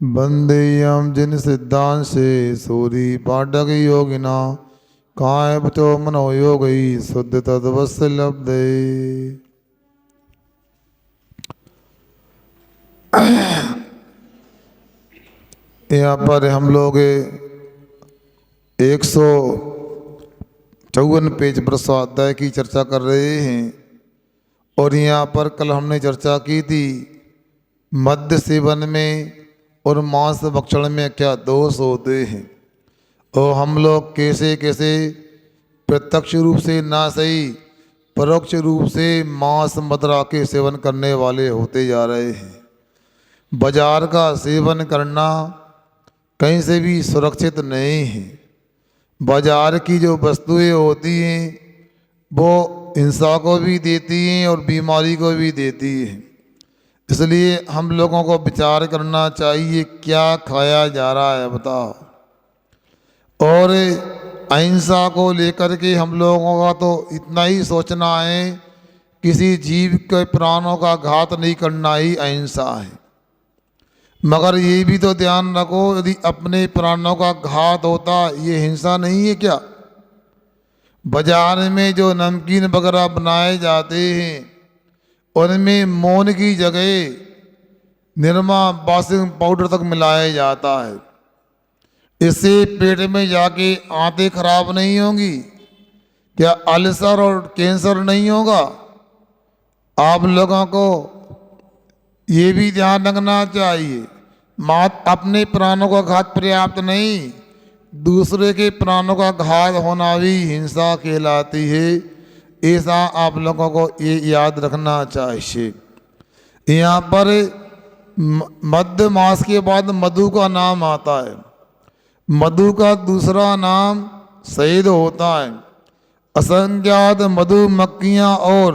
बंदेयम जिन सिद्धांत से सूरी पाठक योगिना काय बचो मनोयोग शुद्ध तद्वस्य लब्धे। यहाँ पर हम लोग 154 पेज पर स्वाध्याय की चर्चा कर रहे हैं और यहाँ पर कल हमने चर्चा की थी मद्य सेवन में और मांस भक्षण में क्या दोष होते हैं और हम लोग कैसे कैसे प्रत्यक्ष रूप से ना सही परोक्ष रूप से मांस मदिरा के सेवन करने वाले होते जा रहे हैं। बाजार का सेवन करना कहीं से भी सुरक्षित नहीं है। बाजार की जो वस्तुएं होती हैं वो हिंसा को भी देती हैं और बीमारी को भी देती हैं। इसलिए हम लोगों को विचार करना चाहिए क्या खाया जा रहा है बताओ। और अहिंसा को लेकर के हम लोगों का तो इतना ही सोचना है किसी जीव के प्राणों का घात नहीं करना ही अहिंसा है। मगर ये भी तो ध्यान रखो यदि अपने प्राणों का घात होता ये हिंसा नहीं है क्या। बाजार में जो नमकीन वगैरह बनाए जाते हैं उनमें मौन की जगह निरमा वाशिंग पाउडर तक मिलाया जाता है। इससे पेट में जाके आंतें खराब नहीं होंगी क्या, अल्सर और कैंसर नहीं होगा। आप लोगों को ये भी ध्यान रखना चाहिए मात अपने प्राणों का घात पर्याप्त नहीं, दूसरे के प्राणों का घात होना भी हिंसा कहलाती है। ऐसा आप लोगों को ये याद रखना चाहिए। यहाँ पर मध्य मास के बाद मधु का नाम आता है। मधु का दूसरा नाम शहद होता है। असंख्यात मधुमक्खियाँ और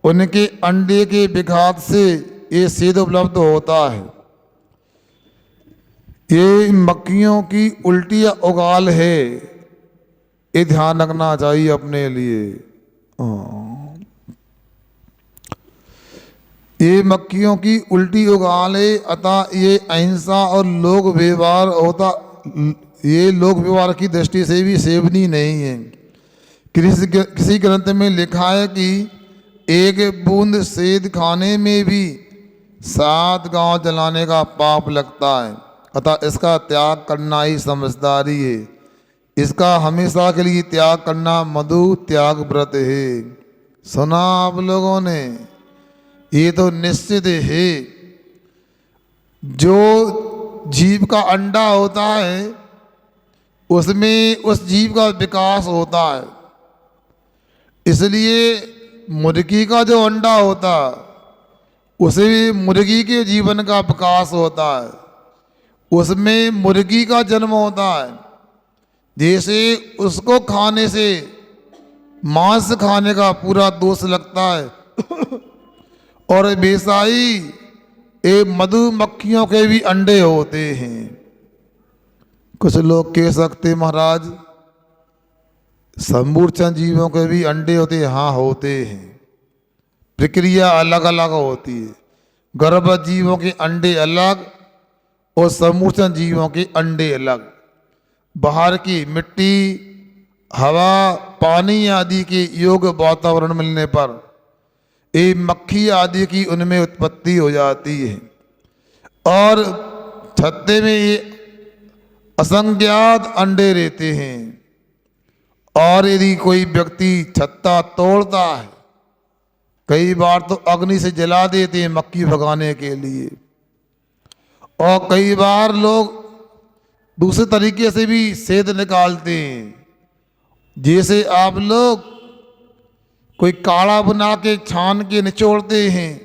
उनके अंडे के विघात से ये शहद उपलब्ध होता है। ये मक्खियों की उल्टी उगाल है, ये ध्यान रखना चाहिए अपने लिए। ये मक्खियों की उल्टी उगाल है, अतः ये अहिंसा और लोक व्यवहार होता, ये लोक व्यवहार की दृष्टि से भी सेवनीय नहीं है। किसी ग्रंथ में लिखा है कि एक बूंद शहद खाने में भी 7 गांव जलाने का पाप लगता है, अतः इसका त्याग करना ही समझदारी है। इसका हमेशा के लिए त्याग करना मधु त्याग व्रत है। सुना आप लोगों ने, ये तो निश्चित है। जो जीव का अंडा होता है उसमें उस जीव का विकास होता है। इसलिए मुर्गी का जो अंडा होता है उसे भी मुर्गी के जीवन का विकास होता है, उसमें मुर्गी का जन्म होता है। जैसे उसको खाने से मांस खाने का पूरा दोष लगता है और वैसा ही ये मधुमक्खियों के भी अंडे होते हैं। कुछ लोग कह सकते महाराज समूर्छन जीवों के भी अंडे होते हैं। हाँ होते हैं, प्रक्रिया अलग अलग होती है। गर्भ जीवों के अंडे अलग और समूर्छन जीवों के अंडे अलग। बाहर की मिट्टी, हवा, पानी आदि के योग्य वातावरण मिलने पर ये मक्खी आदि की उनमें उत्पत्ति हो जाती है और छत्ते में ये असंख्यात अंडे रहते हैं। और यदि कोई व्यक्ति छत्ता तोड़ता है, कई बार तो अग्नि से जला देते हैं मक्खी भगाने के लिए, और कई बार लोग दूसरे तरीके से भी शहद निकालते हैं। जैसे आप लोग कोई काढ़ा बना के छान के निचोड़ते हैं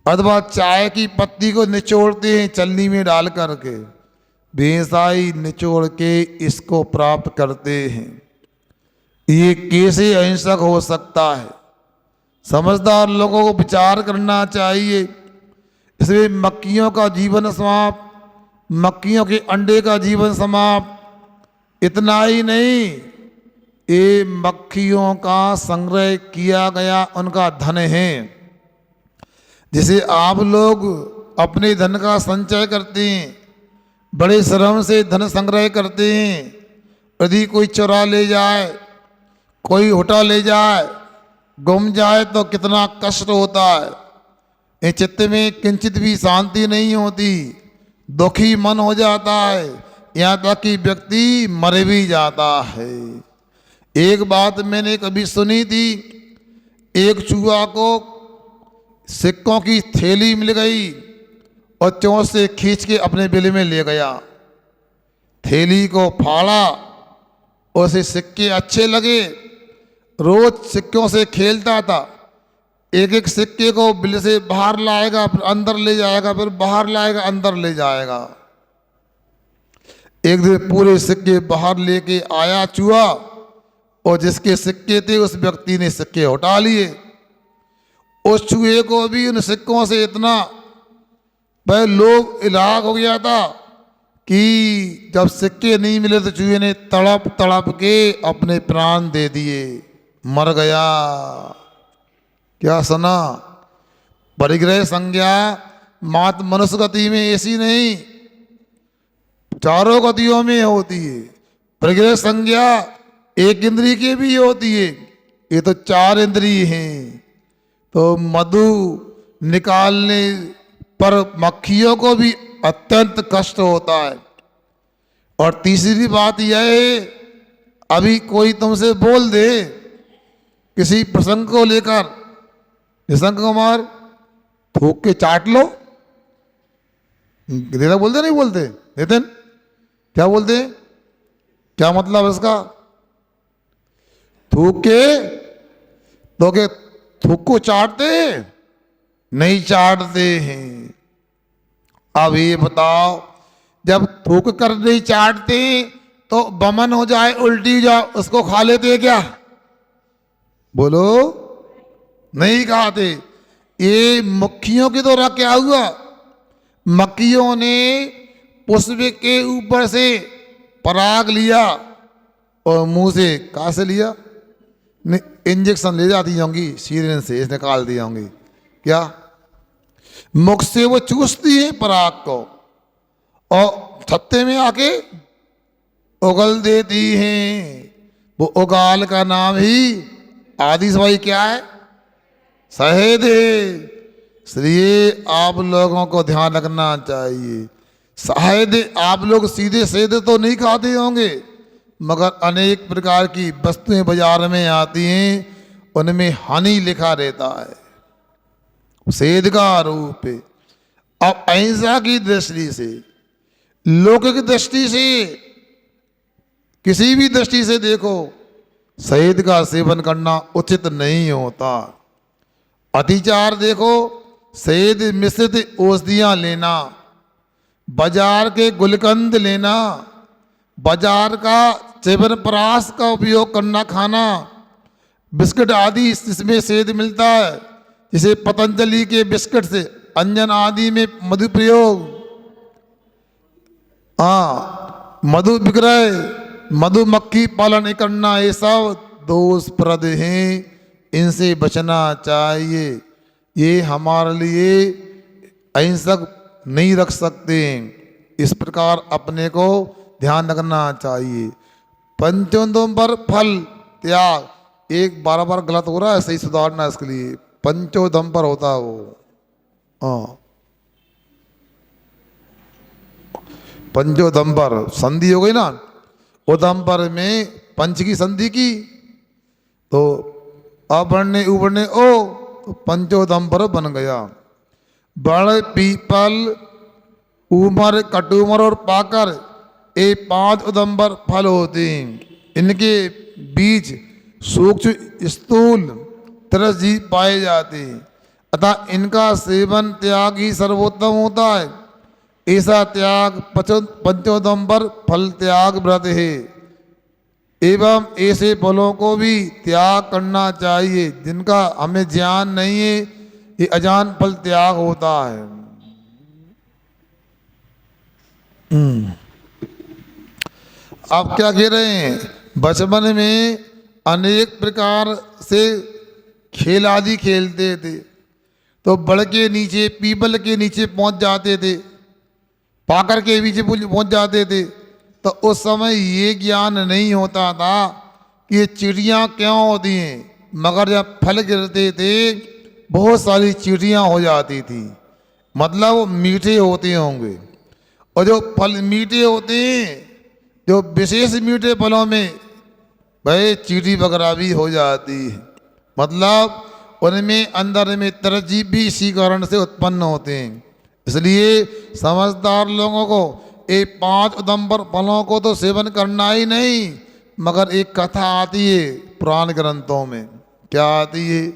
अथवा चाय की पत्ती को निचोड़ते हैं चलनी में डाल करके, बेसाई निचोड़ के इसको प्राप्त करते हैं। ये कैसे अहिंसक हो सकता है। समझदार लोगों को विचार करना चाहिए। इसलिए मक्खियों का जीवन समाप्त, मक्खियों के अंडे का जीवन समाप्त। इतना ही नहीं, ये मक्खियों का संग्रह किया गया उनका धन है। जैसे आप लोग अपने धन का संचय करते हैं, बड़े श्रम से धन संग्रह करते हैं। यदि कोई चुरा ले जाए, कोई उठा ले जाए, गुम जाए तो कितना कष्ट होता है। इस चित्त में किंचित भी शांति नहीं होती, दुखी मन हो जाता है, यहाँ तक कि व्यक्ति मर भी जाता है। एक बात मैंने कभी सुनी थी, एक चूहा को सिक्कों की थैली मिल गई और चोंच से खींच के अपने बिल में ले गया। थैली को फाड़ा, उसे सिक्के अच्छे लगे, रोज सिक्कों से खेलता था। एक एक सिक्के को बिल से बाहर लाएगा, फिर अंदर ले जाएगा, फिर बाहर लाएगा, अंदर ले जाएगा। एक दिन पूरे सिक्के बाहर लेके आया चूहा, और जिसके सिक्के थे उस व्यक्ति ने सिक्के उठा लिए। उस चूहे को भी उन सिक्कों से इतना लोभ इलाक हो गया था कि जब सिक्के नहीं मिले तो चूहे ने तड़प तड़प के अपने प्राण दे दिए, मर गया। क्या सुना? परिग्रह संज्ञा मात्र मनुष्य गति में ऐसी नहीं, चारों गतियों में होती है। परिग्रह संज्ञा एक इंद्रिय की भी होती है, ये तो चार इंद्रिय हैं। तो मधु निकालने पर मक्खियों को भी अत्यंत कष्ट होता है। और तीसरी बात यह है, अभी कोई तुमसे बोल दे किसी प्रसंग को लेकर, निशंक कुमार थूक के चाट लो, देता बोलते नहीं बोलते? नितिन क्या बोलते हैं? क्या मतलब है इसका? थूक के तो के थूक को चाटते नहीं, चाटते हैं। अब ये बताओ, जब थूक कर नहीं चाटते तो बमन हो जाए, उल्टी हो जाए, उसको खा लेते क्या? बोलो, नहीं खाते। ये मक्खियों की तरह क्या हुआ? मक्खियों ने पुष्प के ऊपर से पराग लिया और मुंह से कहाँ से लिया? इंजेक्शन ले जाती होंगी, सीरिन से निकाल दी होंगी। क्या मुख से वो चूसती है पराग को और छत्ते में आके उगल देती हैं। वो उगाल का नाम ही आदि सवाई क्या है? शहद है। इसलिए आप लोगों को ध्यान रखना चाहिए। शहद आप लोग सीधे सीधे तो नहीं खाते होंगे, मगर अनेक प्रकार की वस्तुएं बाजार में आती हैं, उनमें हानि लिखा रहता है, शहद का रूप है। अब अहिंसा की दृष्टि से, लौकिक दृष्टि से, किसी भी दृष्टि से देखो, शहद का सेवन करना उचित नहीं होता। अतिचार देखो, शहद मिश्रित औषधियां लेना, बाजार के गुलकंद लेना, बाजार का च्यवनप्राश का उपयोग करना, खाना, बिस्किट आदि इसमें शहद मिलता है। जैसे पतंजलि के बिस्किट से अंजन आदि में मधु प्रयोग, मधु विक्रय, मधुमक्खी पालन करना, ये सब दोषप्रद हैं, इनसे बचना चाहिए। ये हमारे लिए अहिंसक नहीं रख सकते। इस प्रकार अपने को ध्यान रखना चाहिए। पंचोदंबर फल त्याग, एक बार बार गलत हो रहा है, सही सुधारना इसके लिए। पंचोदंबर होता है वो, पंचोदंबर संधि हो गई ना, उदंबर में पंच की संधि की तो अबड़ने उबड़ने ओ, तो पंचोदंबर बन गया। बड़, पीपल, उमर, कटुमर और पाकर, ये 5 उदंबर फल होते हैं। इनके बीज सूक्ष्म स्थूल तरसजीव पाए जाते हैं, अतः इनका सेवन त्याग ही सर्वोत्तम होता है। ऐसा त्याग पंचोदंबर फल त्याग व्रत है। एवं ऐसे फलों को भी त्याग करना चाहिए जिनका हमें ज्ञान नहीं है, ये अजान फल त्याग होता है। आप क्या कह रहे हैं? बचपन में अनेक प्रकार से खेल आदि खेलते थे, तो बड़ के नीचे, पीपल के नीचे पहुंच जाते थे, पाकर के नीचे पहुंच जाते थे। तो उस समय ये ज्ञान नहीं होता था कि ये चिड़ियाँ क्यों होती हैं, मगर जब फल गिरते थे बहुत सारी चिड़ियाँ हो जाती थी, मतलब वो मीठे होते होंगे। और जो फल मीठे होते हैं, जो विशेष मीठे फलों में भाई चींटी वगैरह भी हो जाती है, मतलब उनमें अंदर में तरजीब भी इसी कारण से उत्पन्न होते हैं। इसलिए समझदार लोगों को ये 5 उदंबर फलों को तो सेवन करना ही नहीं, मगर एक कथा आती है पुराण ग्रंथों में। क्या आती है?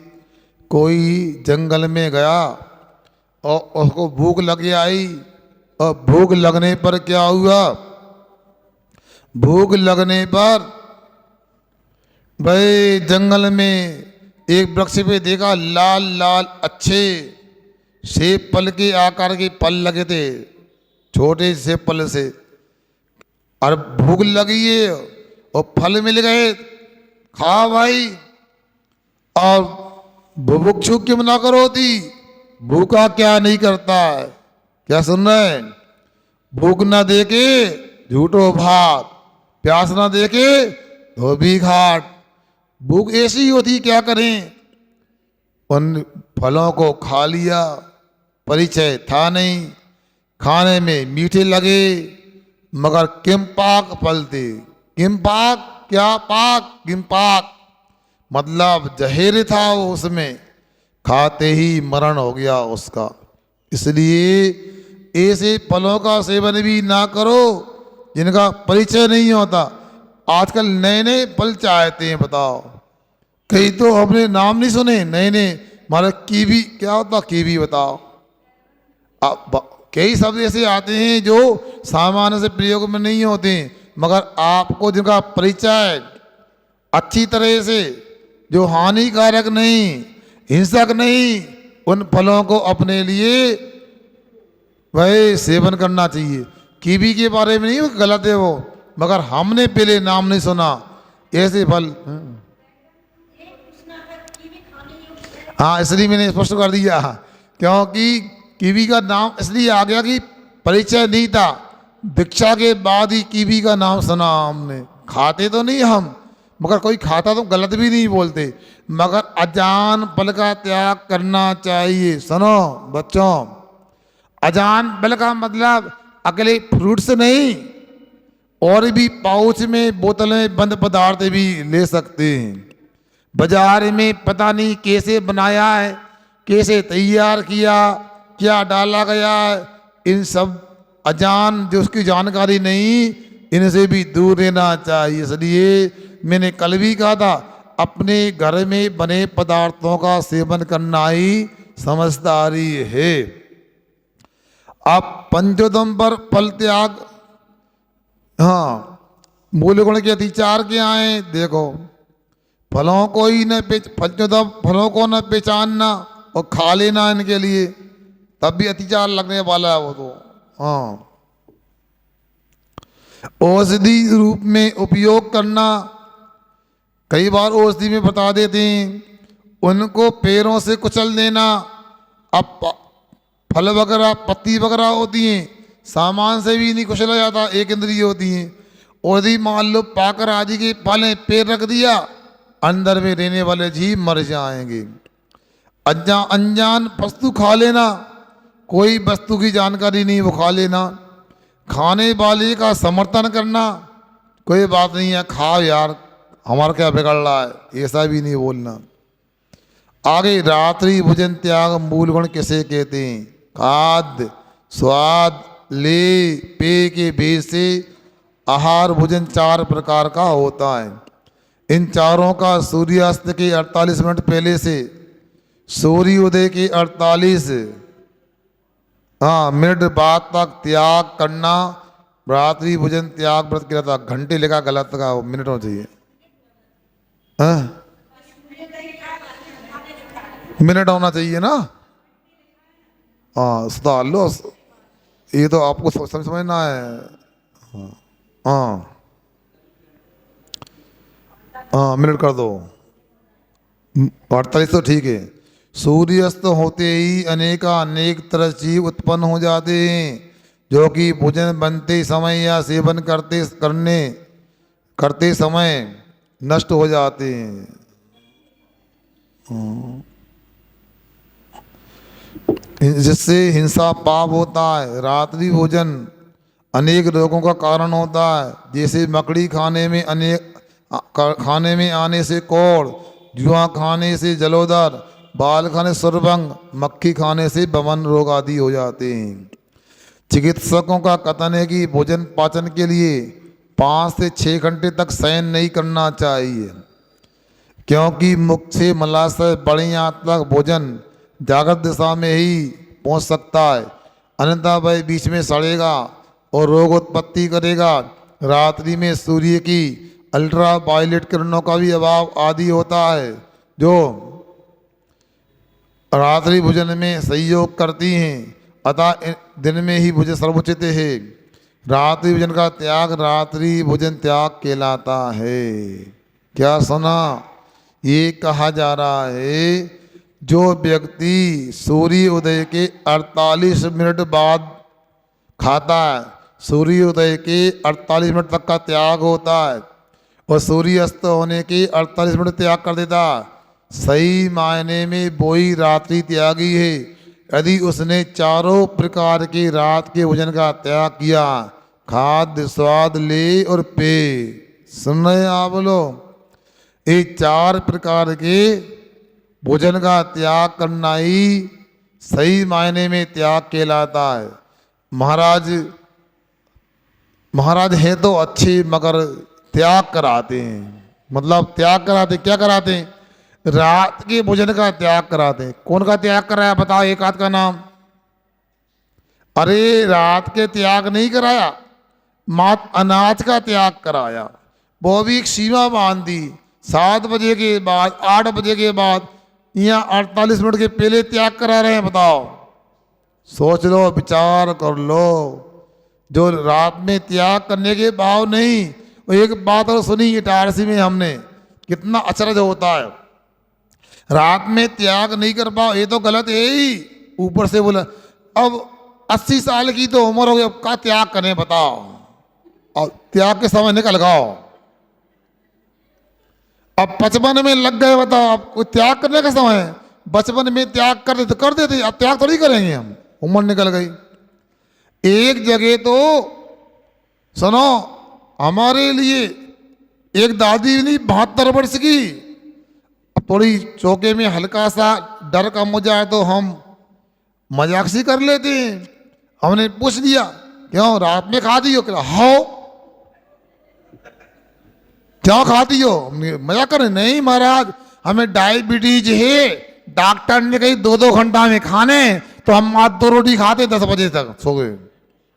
कोई जंगल में गया और उसको भूख लग आई, और भूख लगने पर क्या हुआ, भूख लगने पर भाई जंगल में एक वृक्ष पे देखा लाल लाल अच्छे सेब फल के आकार के फल लगे थे, छोटे से फल से। और भूख लगी है और फल मिल गए, खा भाई। और बुभुक्षु क्यों ना करो थी, भूखा क्या नहीं करता है। क्या सुन रहे हैं? भूख ना देके झूठो भात, प्यास ना देके धोबी घाट। भूख ऐसी होती, क्या करें। उन फलों को खा लिया, परिचय था नहीं, खाने में मीठे लगे, मगर किमपाक फल थे। किमपाक क्या पाक, किमपाक मतलब जहर था वो, उसमें खाते ही मरण हो गया उसका। इसलिए ऐसे फलों का सेवन भी ना करो जिनका परिचय नहीं होता। आजकल नए नए फल चाहते हैं, बताओ। कई तो हमने नाम नहीं सुने, नए नए। हमारा कीवी क्या होता, कीवी बताओ। कई शब्द ऐसे आते हैं जो सामान्य से प्रयोग में नहीं होते, मगर आपको जिनका परिचय अच्छी तरह से, जो हानिकारक नहीं, हिंसक नहीं, उन फलों को अपने लिए वही सेवन करना चाहिए। कीवी के बारे में नहीं, गलत है वो, मगर हमने पहले नाम नहीं सुना ऐसे फल। हाँ, इसलिए मैंने स्पष्ट कर दिया, क्योंकि कीवी का नाम इसलिए आ गया कि परिचय नहीं था। दीक्षा के बाद ही कीवी का नाम सुना हमने। खाते तो नहीं हम, मगर कोई खाता तो गलत भी नहीं बोलते, मगर अजान फल का त्याग करना चाहिए। सुनो बच्चों, अजान फल का मतलब अकेले फ्रूट्स नहीं, और भी पाउच में, बोतल में बंद पदार्थ भी ले सकते हैं। बाजार में पता नहीं कैसे बनाया है, कैसे तैयार किया, क्या डाला गया है, इन सब अजान जो उसकी जानकारी नहीं, इनसे भी दूर रहना चाहिए। इसलिए मैंने कल भी कहा था, अपने घर में बने पदार्थों का सेवन करना ही समझदारी है। अब पंचोदंबर फल त्याग, हाँ, मूल गुण के अतिचार क्या है देखो। फलों को ही न फलों को न पहचानना और खा लेना इनके लिए, तब भी अतिचार लगने वाला है वो तो। हाँ, औषधि रूप में उपयोग करना, कई बार औषधि में बता देते हैं, उनको पैरों से कुचल देना। अब फल वगैरह, पत्ती वगैरह होती हैं, सामान से भी नहीं कुचला जाता, एक इंद्रिय होती हैं। और यदि मान लो पाकर आदि के फल हैं, पैर रख दिया, अंदर में रहने वाले जीव मर जाएंगे। अनजान वस्तु खा लेना, कोई वस्तु की जानकारी नहीं वो खा लेना। खाने वाले का समर्थन करना, कोई बात नहीं है, खाओ यार, हमारा क्या बिगड़ रहा है, ऐसा भी नहीं बोलना। आगे रात्रि भोजन त्याग मूल गुण किसे कहते हैं? खाद्य, स्वाद, ले, पेय के भेद से आहार भोजन 4 प्रकार का होता है। इन चारों का सूर्यास्त के 48 मिनट पहले से सूर्योदय के 48 मिनट बाद तक त्याग करना। रात्रि भोजन त्याग व्रत किया था, घंटे लेगा गलत का, मिनट होना चाहिए। मिनट होना चाहिए ना। हाँ, सुधार लो, ये तो आपको समझना है। हाँ हाँ, मिनट कर दो, 48 तो ठीक है। सूर्यास्त होते ही अनेक तरह जीव उत्पन्न हो जाते हैं, जो कि भोजन बनते समय या सेवन करते समय नष्ट हो जाते हैं। जिससे हिंसा पाप होता है। रात्रि भोजन अनेक रोगों का कारण होता है, जैसे मकड़ी खाने में आने से कोढ़, जुआ खाने से जलोदर, बाल खाने सुरभंग, मक्खी खाने से बमन रोग आदि हो जाते हैं। चिकित्सकों का कथन है कि भोजन पाचन के लिए 5 से 6 घंटे तक शयन नहीं करना चाहिए, क्योंकि मुख से मलाशय बड़ी आंत तक भोजन जागृत दिशा में ही पहुंच सकता है, अन्यथा वह बीच में सड़ेगा और रोग उत्पत्ति करेगा। रात्रि में सूर्य की अल्ट्रावायलेट किरणों का भी अभाव आदि होता है, जो रात्रि भोजन में सहयोग करती हैं। अतः दिन में ही भोजन सर्वोचित है। रात्रि भोजन का त्याग रात्रि भोजन त्याग कहलाता है। क्या सुना? ये कहा जा रहा है, जो व्यक्ति सूर्य उदय के 48 मिनट बाद खाता है, सूर्य उदय के 48 मिनट तक का त्याग होता है, और सूर्य अस्त होने के 48 मिनट त्याग कर देता, सही मायने में वो ही रात्रि त्यागी है। यदि उसने चारों प्रकार के रात के भोजन का त्याग किया, खाद्य, स्वाद, लेय और पेय, सुन रहे आप लोग, ये 4 प्रकार के भोजन का त्याग करना ही सही मायने में त्याग कहलाता है। महाराज हैं तो अच्छे, मगर त्याग कराते हैं। मतलब त्याग कराते, क्या कराते हैं? रात के भोजन का त्याग कराते हैं। कौन का त्याग कराया बताओ, एक आध का नाम? अरे रात के त्याग नहीं कराया, मात अनाज का त्याग कराया। वो भी एक सीमा बांध दी, 7 बजे के बाद, 8 बजे के बाद, यहाँ 48 मिनट के पहले त्याग करा रहे हैं। बताओ, सोच लो, विचार कर लो। जो रात में त्याग करने के भाव नहीं। एक बात और सुनी इटारसी में हमने, कितना अचरज होता है। रात में त्याग नहीं कर पाओ, ये तो गलत है ही। ऊपर से बोला अब 80 साल की तो उम्र हो गई, अब का त्याग करें बताओ? और त्याग के समय निकल गाओ। अब 55 में लग गए, बताओ अब कोई त्याग करने का समय है? बचपन में त्याग कर देते तो कर देते, अब त्याग थोड़ी करेंगे हम, उम्र निकल गई। एक जगह तो सुनो, हमारे लिए एक दादी नहीं 72 वर्ष की, थोड़ी चौके में हल्का सा डर कम हो जाए तो हम मजाक सी कर लेते हैं। हमने पूछ लिया, क्यों रात में खाती हो? क्या हो, क्या खाती हो? मजाक करें? नहीं महाराज, हमें डायबिटीज है, डॉक्टर ने कही 2-2 घंटा में खाने, तो हम आज 2 रोटी खाते 10 बजे तक सो गए।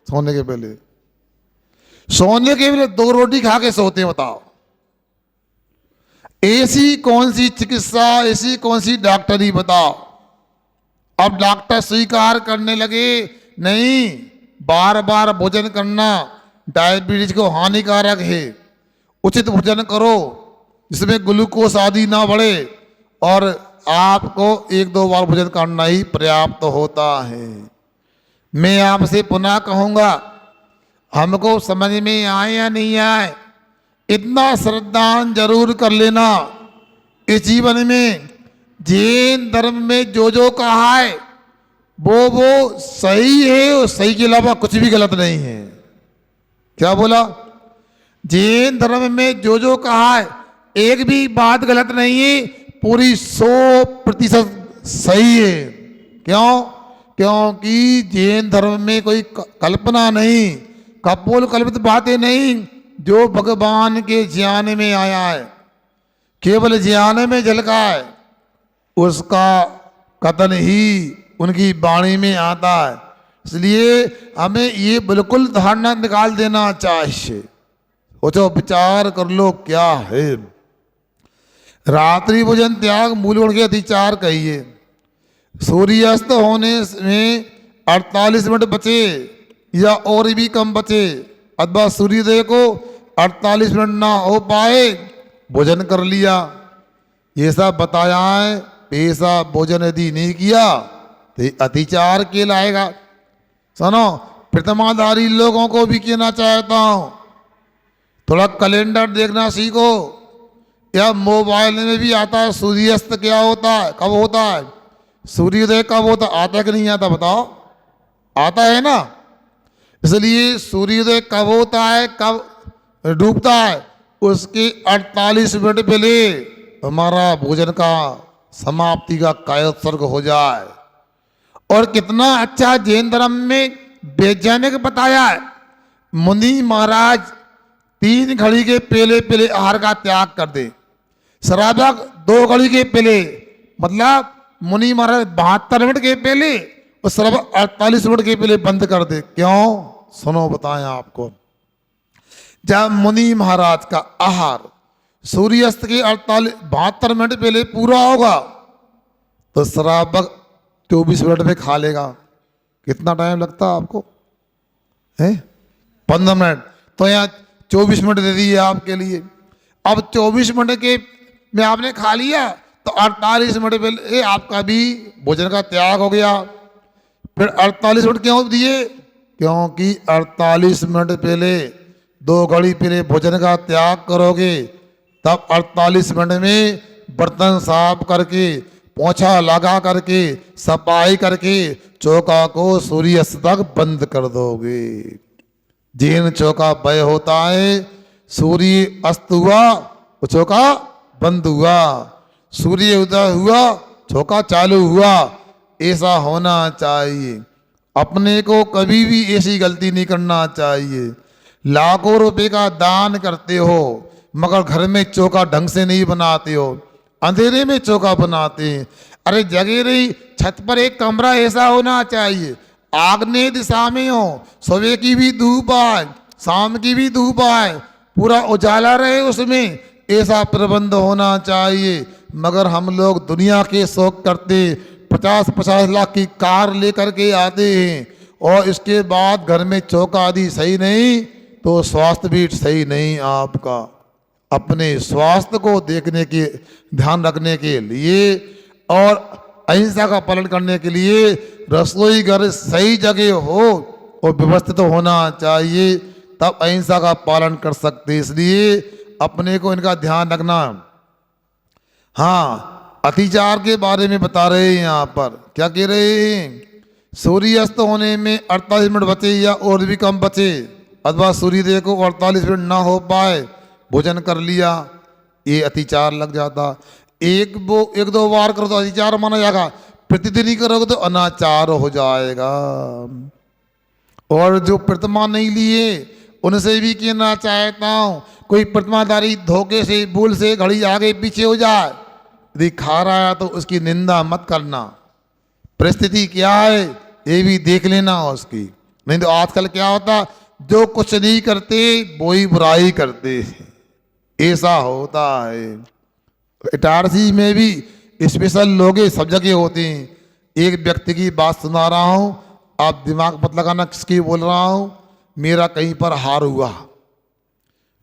सोने के पहले 2 रोटी खा के सोते हैं। बताओ, ऐसी कौन सी चिकित्सा, ऐसी कौन सी डॉक्टरी? बताओ। अब डॉक्टर स्वीकार करने लगे, नहीं, बार बार भोजन करना डायबिटीज को हानिकारक है, उचित भोजन करो जिसमें ग्लूकोज आदि ना बढ़े, और आपको 1-2 बार भोजन करना ही पर्याप्त होता है। मैं आपसे पुनः कहूँगा, हमको समझ में आए या नहीं आए, इतना श्रद्धान जरूर कर लेना, इस जीवन में जैन धर्म में जो जो कहा है वो सही है, और सही के अलावा कुछ भी गलत नहीं है। क्या बोला? जैन धर्म में जो जो कहा है एक भी बात गलत नहीं है, पूरी 100% सही है। क्यों? क्योंकि जैन धर्म में कोई कल्पना नहीं, कपोल कल्पित बातें नहीं, जो भगवान के ज्ञान में आया है, केवल ज्ञान में झलका है, उसका कथन ही उनकी वाणी में आता है। इसलिए हमें ये बिल्कुल धारणा निकाल देना चाहिए। सोचो, विचार कर लो क्या है। रात्रि भोजन त्याग मूल गुण के अतिचार कहिए। सूर्यास्त होने में 48 मिनट बचे या और भी कम बचे, अथवा सूर्योदय को 48 मिनट ना हो पाए, भोजन कर लिया, ये सब बताया है ऐसा भोजन यदि नहीं किया तो ये अतिचार कहलाएगा। सुनो, प्रतिमाधारी लोगों को भी कहना चाहता हूं, थोड़ा कैलेंडर देखना सीखो। या मोबाइल में भी आता है सूर्यास्त क्या होता है, कब होता है, सूर्योदय कब होता है, आता है कि नहीं आता बताओ? आता है ना। इसलिए सूर्योदय कब होता है, कब डूबता है, उसके 48 मिनट पहले हमारा भोजन का समाप्ति का कायोत्सर्ग हो जाए। और कितना अच्छा जैन धर्म में वैज्ञानिक बताया है। मुनि महाराज 3 घड़ी के पहले पहले आहार का त्याग कर दे, श्रावक 2 घड़ी के पहले, मतलब मुनि महाराज 72 मिनट के पहले और श्रावक 48 मिनट के पहले बंद कर दे। क्यों? सुनो बताएं आपको। जब मुनि महाराज का आहार सूर्यास्त के 72 मिनट पहले पूरा होगा तो श्रावक 24 मिनट में खा लेगा। कितना टाइम लगता है आपको? है 15 मिनट। तो यहाँ 24 मिनट दे दिए आपके लिए। अब 24 मिनट के में आपने खा लिया तो 48 मिनट पहले आपका भी भोजन का त्याग हो गया। फिर 48 मिनट क्यों दिए? क्योंकि 48 मिनट पहले 2 घड़ी पहले भोजन का त्याग करोगे तब 48 मिनट में बर्तन साफ करके, पोछा लगा करके, सफाई करके चौका को सूर्यास्त तक बंद कर दोगे। जैन चौका वह होता है, सूर्य अस्त हुआ वो चौका बंद हुआ, सूर्य उदय हुआ चौका चालू हुआ। ऐसा होना चाहिए। अपने को कभी भी ऐसी गलती नहीं करना चाहिए। लाखों रुपए का दान करते हो मगर घर में चौका ढंग से नहीं बनाते हो, अंधेरे में चौका बनाते हैं। अरे जगह रही, छत पर एक कमरा ऐसा होना चाहिए, आग्नेय दिशा में हो, सुबह की भी धूप आए, शाम की भी धूप आए, पूरा उजाला रहे उसमें, ऐसा प्रबंध होना चाहिए। मगर हम लोग दुनिया के शौक करते, 50-50 लाख की कार लेकर के आते हैं और इसके बाद घर में चौका आदि सही नहीं तो स्वास्थ्य भी सही नहीं आपका। अपने स्वास्थ्य को देखने के, ध्यान रखने के लिए और अहिंसा का पालन करने के लिए रसोई घर सही जगह हो और व्यवस्थित होना चाहिए, तब अहिंसा का पालन कर सकते। इसलिए अपने को इनका ध्यान रखना। हाँ, अतिचार के बारे में बता रहे हैं यहाँ पर। क्या कह रहे हैं? सूर्यास्त होने में 48 मिनट बचे या और भी कम बचे अथवा सूर्योदय को 48 मिनट ना हो पाए, भोजन कर लिया, ये अतिचार लग जाता। एक दो बार करो तो अतिचार माना जाएगा, प्रतिदिन ही करोगे तो अनाचार हो जाएगा। और जो प्रतिमा नहीं लिए उनसे भी कहना चाहता हूँ, कोई प्रतिमाधारी धोखे से, भूल से घड़ी आगे पीछे हो जाए, यदि खा रहा है तो उसकी निंदा मत करना। परिस्थिति क्या है ये भी देख लेना उसकी। नहीं तो आजकल क्या होता, जो कुछ नहीं करते वो ही बुराई करते, ऐसा होता है। इटारसी में भी स्पेशल लोग सब जगह होते हैं। एक व्यक्ति की बात सुना रहा हूँ, आप दिमाग मत लगाना किसकी बोल रहा हूँ। मेरा कहीं पर हार हुआ,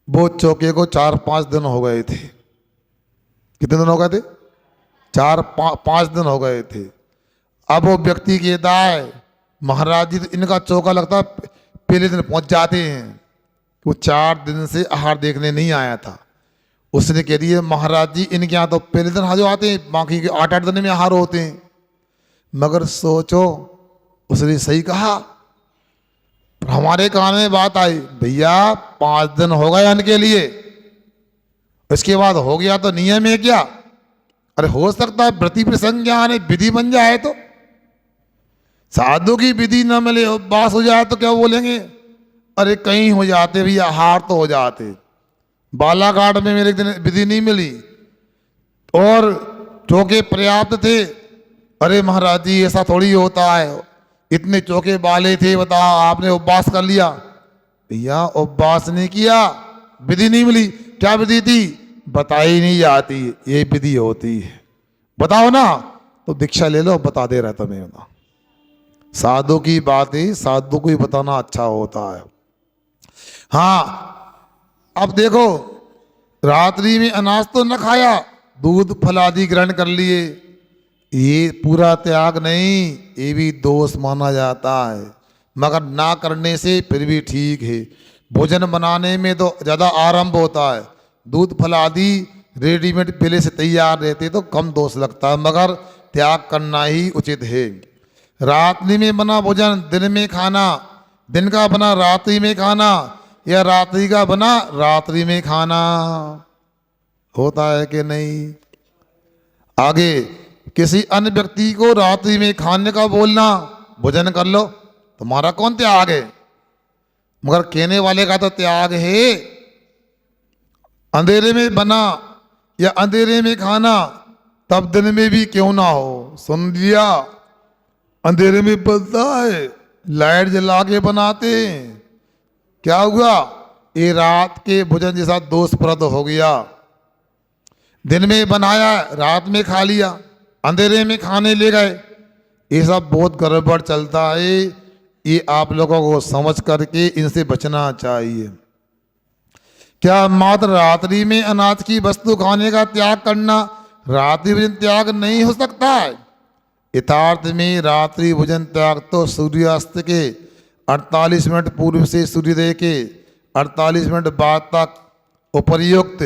वो चौके को 4-5 दिन हो गए थे। कितने दिन हो गए थे? 4-5 दिन हो गए थे। अब वो व्यक्ति कहता है, महाराज जी तो इनका चौका लगता पहले दिन पहुंच जाते हैं। वो 4 दिन से आहार देखने नहीं आया था। उसने कह दिया, महाराज जी इनके यहाँ तो पहले दिन हाजिर आते हैं, बाकी के 8-8 दिन में आहार होते हैं। मगर सोचो, उसने सही कहा। हमारे कान में बात आई, भैया 5 दिन हो गए इनके लिए, इसके बाद हो गया तो नियम है क्या? अरे हो सकता है व्रति प्रसंग आने विधि बन जाए तो, साधु की विधि न मिले, उपवास हो जाए तो क्या बोलेंगे? अरे कहीं हो जाते भैया, हार तो हो जाते। बालाघाट में मेरे दिन विधि नहीं मिली और चौके पर्याप्त थे। अरे महाराज जी ऐसा थोड़ी होता है, इतने चौके वाले थे, बताओ आपने उपवास कर लिया। भैया उपवास नहीं किया, विधि नहीं मिली। क्या विधि थी? बताई नहीं जाती, ये विधि होती है। बताओ ना, तो दीक्षा ले लो, बता दे रहा था मैं ना। साधु की बात है, साधु को ही बताना अच्छा होता है। हाँ, अब देखो, रात्रि में अनाज तो न खाया, दूध फल आदि ग्रहण कर लिए, ये पूरा त्याग नहीं, ये भी दोष माना जाता है, मगर ना करने से फिर भी ठीक है। भोजन बनाने में तो ज़्यादा आरंभ होता है, दूध फल आदि रेडीमेड पहले से तैयार रहते तो कम दोष लगता है, मगर त्याग करना ही उचित है। रात्रि में बना भोजन दिन में खाना, दिन का बना रात्रि में खाना, या रात्रि का बना रात्रि में खाना, होता है कि नहीं। आगे किसी अन्य व्यक्ति को रात्रि में खाने का बोलना, भोजन कर लो, तुम्हारा कौन त्याग है, मगर कहने वाले का तो त्याग है। अंधेरे में बना या अंधेरे में खाना, तब दिन में भी क्यों ना हो। सुन लिया, अंधेरे में बनता है, लाइट जला के बनाते हैं, क्या हुआ, ये रात के भोजन जैसा दोषप्रद हो गया। दिन में बनाया, रात में खा लिया, अंधेरे में खाने ले गए, ये सब बहुत गड़बड़ चलता है। ये आप लोगों को समझ करके इनसे बचना चाहिए। क्या मात्र रात्रि में अनाज की वस्तु खाने का त्याग करना रात्रि भोजन त्याग नहीं हो सकता है। यथार्थ में रात्रि भोजन त्याग तो सूर्यास्त के 48 मिनट पूर्व से सूर्योदय के 48 मिनट बाद तक उपर्युक्त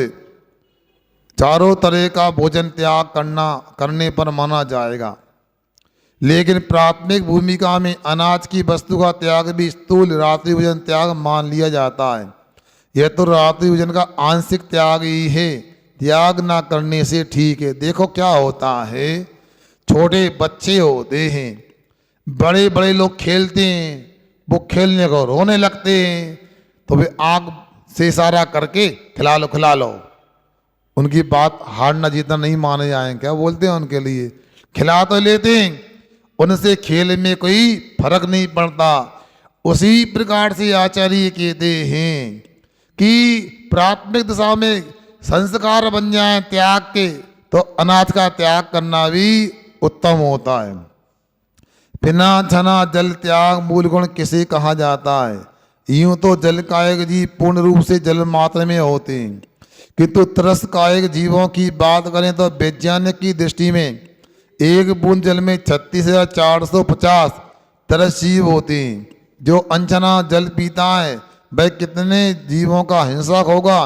चारों तरह का भोजन त्याग करने पर माना जाएगा। लेकिन प्राथमिक भूमिका में अनाज की वस्तु का त्याग भी स्थूल रात्रि भोजन त्याग मान लिया जाता है। यह तो रात्रि भोजन का आंशिक त्याग ही है, त्याग ना करने से ठीक है। देखो क्या होता है, छोटे बच्चे होते हैं, बड़े बड़े लोग खेलते हैं, वो खेलने को रोने लगते हैं, तो वे आँख से इशारा करके खिला लो खिला लो। उनकी बात हारना जीतना नहीं माने जाएंगे, क्या बोलते हैं उनके लिए, खिला तो लेते हैं, उनसे खेल में कोई फर्क नहीं पड़ता। उसी प्रकार से आचार्य कहते हैं कि प्राथमिक दिशा में संस्कार बन जाए त्याग के, तो अनाज का त्याग करना भी उत्तम होता है। बिना छना जल त्याग मूल गुण किसे कहा जाता है। यूं तो जल कायक जीव पूर्ण रूप से जल मात्र में होते हैं, किंतु तरस कायक जीवों की बात करें तो वैज्ञानिक की दृष्टि में एक बूंद जल में 36,450 तरस जीव होते हैं। जो अनछना जल पीता है वह कितने जीवों का हिंसक होगा।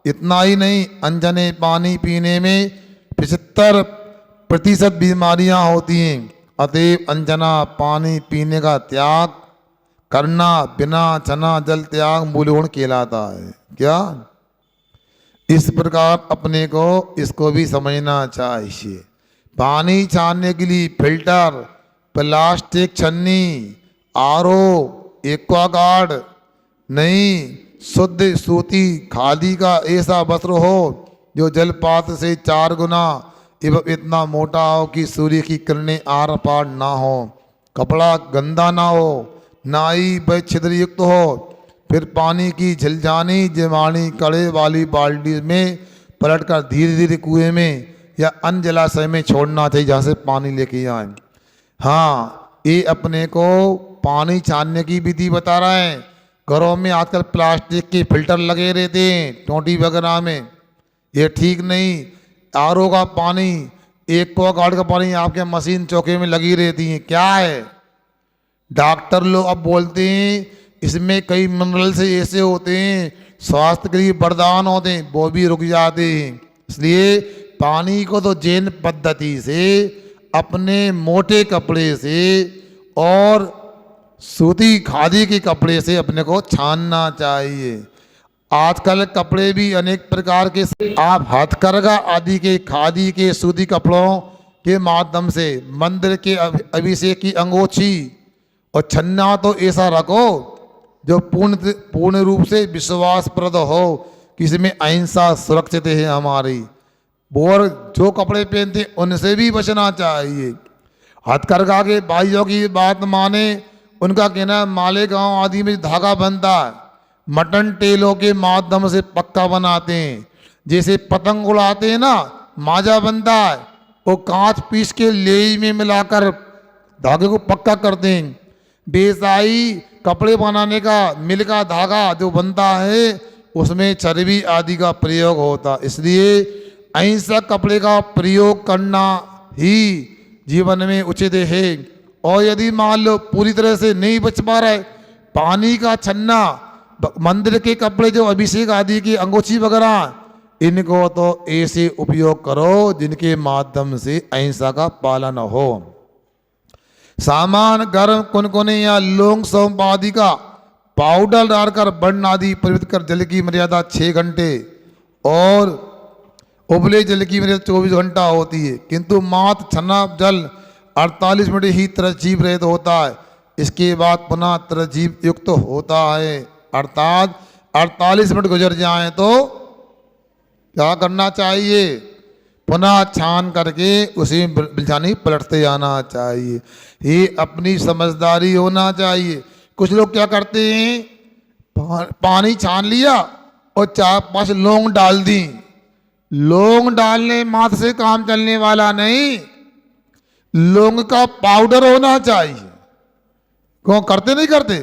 इतना ही नहीं, अनछने पानी पीने में 75% बीमारियां होती हैं। अतएव अनछना पानी पीने का त्याग करना बिना छना जल त्याग मूल गुण कहलाता है। क्या इस प्रकार अपने को इसको भी समझना चाहिए। पानी छानने के लिए फिल्टर, प्लास्टिक छन्नी, आरओ, एक्वागार्ड नहीं, शुद्ध सूती खादी का ऐसा वस्त्र हो जो जलपात से 4 गुना एवं इतना मोटा हो कि सूर्य की किरणें आर पार ना हो, कपड़ा गंदा ना हो, नाई व छिद्र युक्त हो, फिर पानी की झिलझानी जमानी कड़े वाली बाल्टी में पलटकर धीरे धीरे कुएं में या अन्य जलाशय में छोड़ना चाहिए जहाँ से पानी लेके आए। हाँ, ये अपने को पानी छानने की विधि बता रहा है। घरों में आजकल प्लास्टिक के फिल्टर लगे रहते हैं टोंटी वगैरह में, ये ठीक नहीं। आरओ का पानी, एक्वागार्ड का पानी आपके मशीन चौके में लगी रहती है, क्या है। डॉक्टर लोग अब बोलते हैं इसमें कई मिनरल्स ऐसे होते हैं स्वास्थ्य के लिए वरदान होते हैं, वो भी रुक जाते हैं। इसलिए पानी को तो जैन पद्धति से अपने मोटे कपड़े से और सूती खादी के कपड़े से अपने को छानना चाहिए। आजकल कपड़े भी अनेक प्रकार के, आप हथकरघा आदि के खादी के सूती कपड़ों के माध्यम से मंदिर के अभिषेक की अंगोछी और छन्ना तो ऐसा रखो जो पूर्ण रूप से विश्वासप्रद हो, किसी में अहिंसा सुरक्षित है हमारी। और जो कपड़े पहनते उनसे भी बचना चाहिए। हथकरघा के भाइयों की बात माने, उनका कहना मालेगांव आदि में धागा बनता है, मटन टेलों के माध्यम से पक्का बनाते हैं। जैसे पतंग उड़ाते हैं ना, माजा बनता है, वो कांच पीस के लेई में मिलाकर धागे को पक्का करते हैं। बेसाई कपड़े बनाने का मिल का धागा जो बनता है उसमें चर्बी आदि का प्रयोग होता, इसलिए अहिंसक कपड़े का प्रयोग करना ही जीवन में उचित है। और यदि मान लो पूरी तरह से नहीं बच पा रहा है, पानी का छन्ना, मंदिर के कपड़े जो अभिषेक आदि की अंगोछी वगैरह, इनको तो ऐसे उपयोग करो जिनके माध्यम से अहिंसा का पालन हो। सामान गर्म कुनकुने या लौंग सौंफ आदि का पाउडर डालकर वर्ण आदि परिवर्तित कर जल की मर्यादा 6 घंटे और उबले जल की मर्यादा 24 घंटा होती है, किंतु मात्र छन्ना जल 48 मिनट ही तरजीब रहित होता है। इसके बाद पुनः तरजीब युक्त होता है, अर्थात 48 मिनट गुजर जाएं तो क्या करना चाहिए, पुनः छान करके उसी बिलछानी पलटते जाना चाहिए। ये अपनी समझदारी होना चाहिए। कुछ लोग क्या करते हैं, पानी छान लिया और 4-5 लौंग डाल दी। लौंग डालने मात्र से काम चलने वाला नहीं, लौंग का पाउडर होना चाहिए। क्यों करते नहीं करते,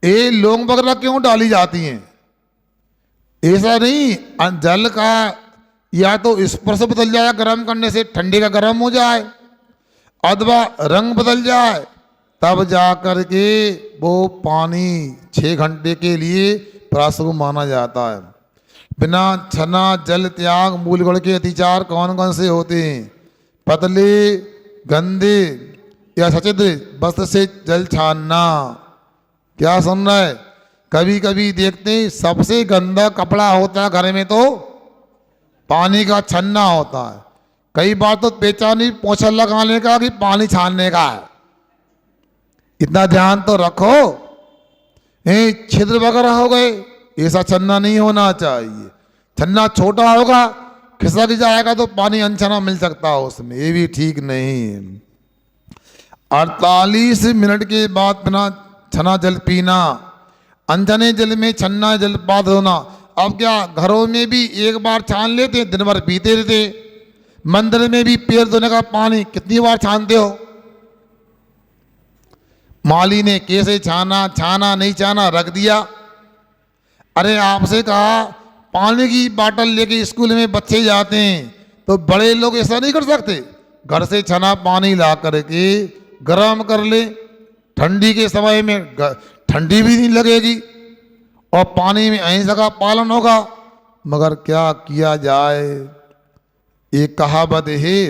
ये लौंग वगैरह क्यों डाली जाती हैं? ऐसा नहीं, जल का या तो स्पर्श बदल जाए गर्म करने से, ठंडे का गर्म हो जाए, अथवा रंग बदल जाए, तब जा कर के वो पानी 6 घंटे के लिए प्रासंगिक माना जाता है। बिना छना जल त्याग मूल गुण के अतिचार कौन कौन से होते हैं? पतले गंदे या सचेत वस्त्र से जल छानना। क्या सुन रहा है? कभी कभी देखते हैं सबसे गंदा कपड़ा होता है घर में तो पानी का छन्ना होता है। कई बार तो पहचानी पोछा लगाने का कि पानी छानने का है। इतना ध्यान तो रखो, छिद्र वगैरह हो गए, ऐसा छन्ना नहीं होना चाहिए। छन्ना छोटा होगा, खिसक जाएगा तो पानी अनछना मिल सकता है उसमें, ये भी ठीक नहीं। 48 मिनट के बाद बिना छना जल पीना, अनछने जल में छन्ना जलपात होना। अब क्या घरों में भी एक बार छान लेते, दिन भर पीते रहते। मंदिर में भी पैर धोने का पानी कितनी बार छानते हो? माली ने कैसे छाना, छाना नहीं छाना रख दिया। अरे आपसे कहा पानी की बाटल लेके स्कूल में बच्चे जाते हैं, तो बड़े लोग ऐसा नहीं कर सकते? घर से छना पानी ला करके गर्म कर ले, ठंडी के समय में ठंडी भी नहीं लगेगी और पानी में अहिंसा का पालन होगा। मगर क्या किया जाए, एक कहावत है,